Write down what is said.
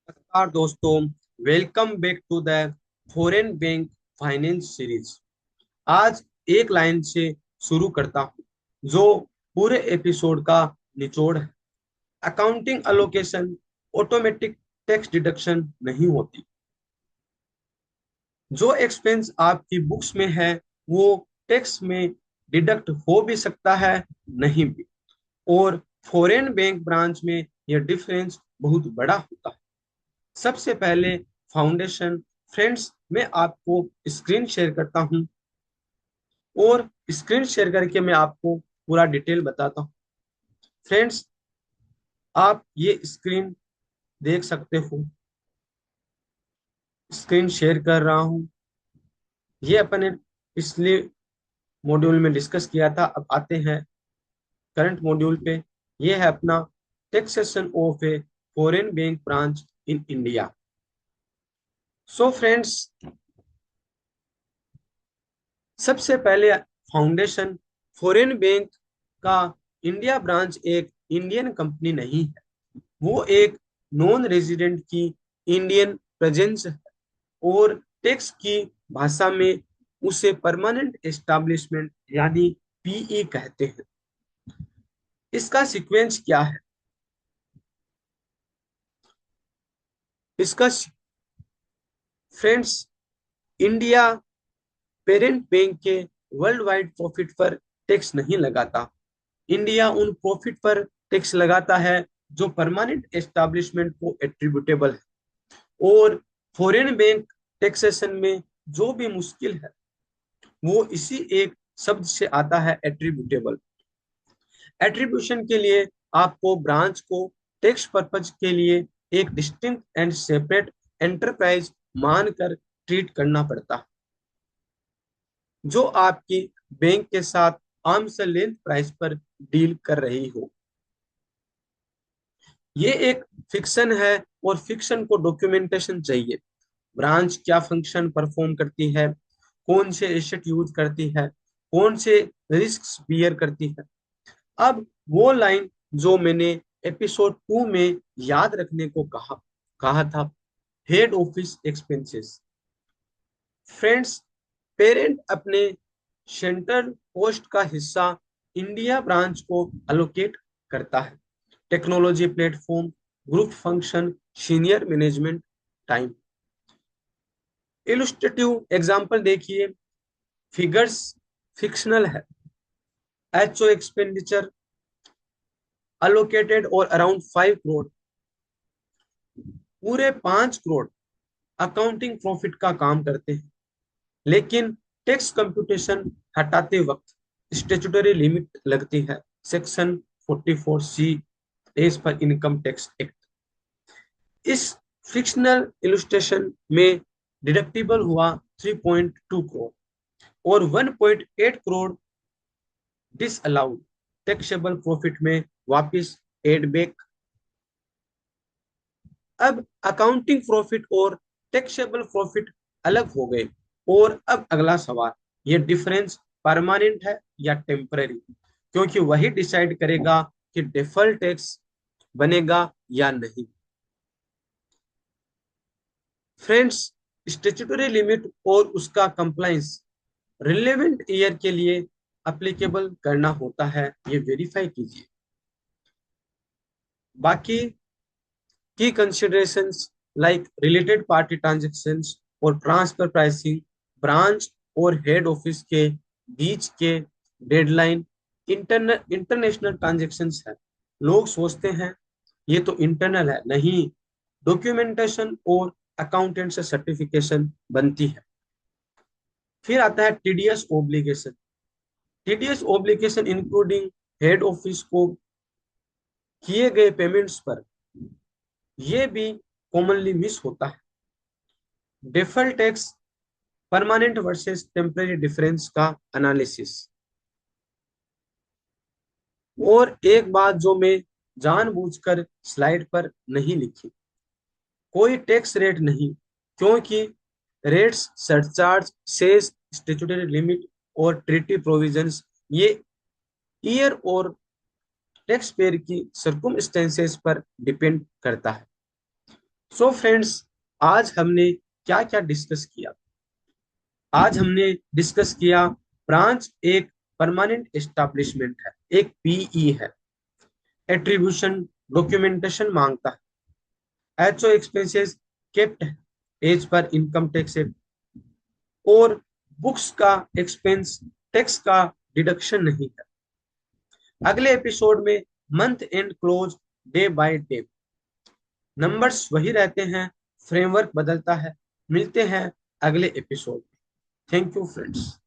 नमस्कार दोस्तों। Welcome back to the foreign bank finance series. आज एक लाइन से शुरू करता हूँ जो पूरे एपिसोड का निचोड़ है। Accounting allocation automatic tax deduction नहीं होती। जो एक्सपेंस आपकी बुक्स में है वो टैक्स में डिडक्ट हो भी सकता है, नहीं भी। और फॉरेन बैंक ब्रांच में यह डिफरेंस बहुत बड़ा होता है। सबसे पहले फाउंडेशन। फ्रेंड्स, मैं आपको स्क्रीन शेयर करता हूं और स्क्रीन शेयर करके मैं आपको पूरा डिटेल बताता हूं। फ्रेंड्स, आप ये स्क्रीन देख सकते हो। स्क्रीन शेयर कर रहा हूं। ये अपने पिछले मॉड्यूल में डिस्कस किया था। अब आते हैं करंट मॉड्यूल पे। ये है अपना taxation of a foreign bank branch in India. So friends, सबसे पहले फाउंडेशन। फॉरेन बैंक का इंडिया ब्रांच एक इंडियन कंपनी नहीं है। वो एक नॉन रेजिडेंट की इंडियन प्रेजेंस है और टैक्स की भाषा में उसे परमानेंट एस्टैब्लिशमेंट यानी पीई कहते हैं। इसका सीक्वेंस क्या है? इसका फ्रेंड्स, इंडिया पेरेंट बैंक के वर्ल्ड वाइड प्रॉफिट पर टैक्स नहीं लगाता। इंडिया उन प्रॉफिट पर टैक्स लगाता है जो परमानेंट एस्टैब्लिशमेंट को एट्रीब्यूटेबल है। और फॉरेन बैंक टैक्सेशन में जो भी मुश्किल है वो इसी एक शब्द से आता है, एट्रीब्यूटेबल। एट्रीब्यूशन के लिए आपको ब्रांच को टैक्स पर्पज के लिए एक डिस्टिंक्ट एंड सेपरेट एंटरप्राइज मानकर ट्रीट करना पड़ता है जो आपकी बैंक के साथ आर्म्स लेंथ प्राइस पर डील कर रही हो। ये एक फिक्शन है और फिक्शन को डॉक्यूमेंटेशन चाहिए। ब्रांच क्या फंक्शन परफॉर्म करती है, कौन से एसेट यूज करती है, कौन से रिस्क बियर करती है। अब वो लाइन जो मैंने एपिसोड 2 में याद रखने को कहा कहा था, head office expenses. Friends, parent अपने सेंट्रल पोस्ट का हिस्सा इंडिया ब्रांच को अलोकेट करता है। Technology platform, group function, senior management time. Illustrative example देखिए। फिगर्स फिक्शनल है। एचओ एक्सपेंडिचर अलोकेटेड और अराउंड 5 करोड़, पूरे 5 करोड़ अकाउंटिंग प्रॉफिट का काम करते हैं। लेकिन टैक्स कंप्यूटेशन हटाते वक्त स्टेचुटरी लिमिट लगती है, section 44C as per income tax act. इस फिक्शनल इलस्ट्रेशन में डिडक्टिबल हुआ 3.2 करोड़ और 1.8 करोड़ डिसअलाउड टैक्सेबल प्रॉफिट में वापस एड बैक। अब अकाउंटिंग प्रॉफिट और टैक्सेबल प्रॉफिट अलग हो गए। और अब अगला सवाल, ये डिफरेंस परमानेंट है या टेम्पररी? क्योंकि वही डिसाइड करेगा कि डिफर्ड टैक्स बनेगा या नहीं। फ्रेंड्स, स्टेचुटरी लिमिट और उसका कंप्लायंस रिलेवेंट ईयर के लिए अप्लीकेबल करना होता है, ये वेरीफाई कीजिए। बाकी की considerations like related party transactions और ट्रांसफर प्राइसिंग, ब्रांच और हेड ऑफिस के बीच के डेडलाइन, इंटरनेशनल ट्रांजैक्शंस है। लोग सोचते हैं ये तो इंटरनल है, नहीं। डॉक्यूमेंटेशन और अकाउंटेंट से सर्टिफिकेशन बनती है। फिर आता है TDS obligation. TDS obligation including head office को किए गए पेमेंट्स पर, यह भी कॉमनली मिस होता है। Default tax, permanent versus temporary difference का एनालिसिस। और एक बात जो मैं जानबूझकर स्लाइड पर नहीं लिखी, कोई टैक्स रेट नहीं, क्योंकि rates, surcharge, cess, statutory limit और ट्रीटी प्रोविजंस ये ईयर और टैक्स पेयर की सर्कुमस्टेंसेस पर डिपेंड करता है। सो फ्रेंड्स, आज हमने क्या क्या डिस्कस किया। आज हमने डिस्कस किया, ब्रांच एक परमानेंट एस्टैब्लिशमेंट है, एक पीई है। एट्रीब्यूशन डॉक्यूमेंटेशन मांगता है। HO expenses kept as per income tax act. और बुक्स का एक्सपेंस टैक्स का डिडक्शन नहीं है। अगले एपिसोड में month end close day by day. Numbers वही रहते हैं, फ्रेमवर्क बदलता है। मिलते हैं अगले एपिसोड में। Thank you friends.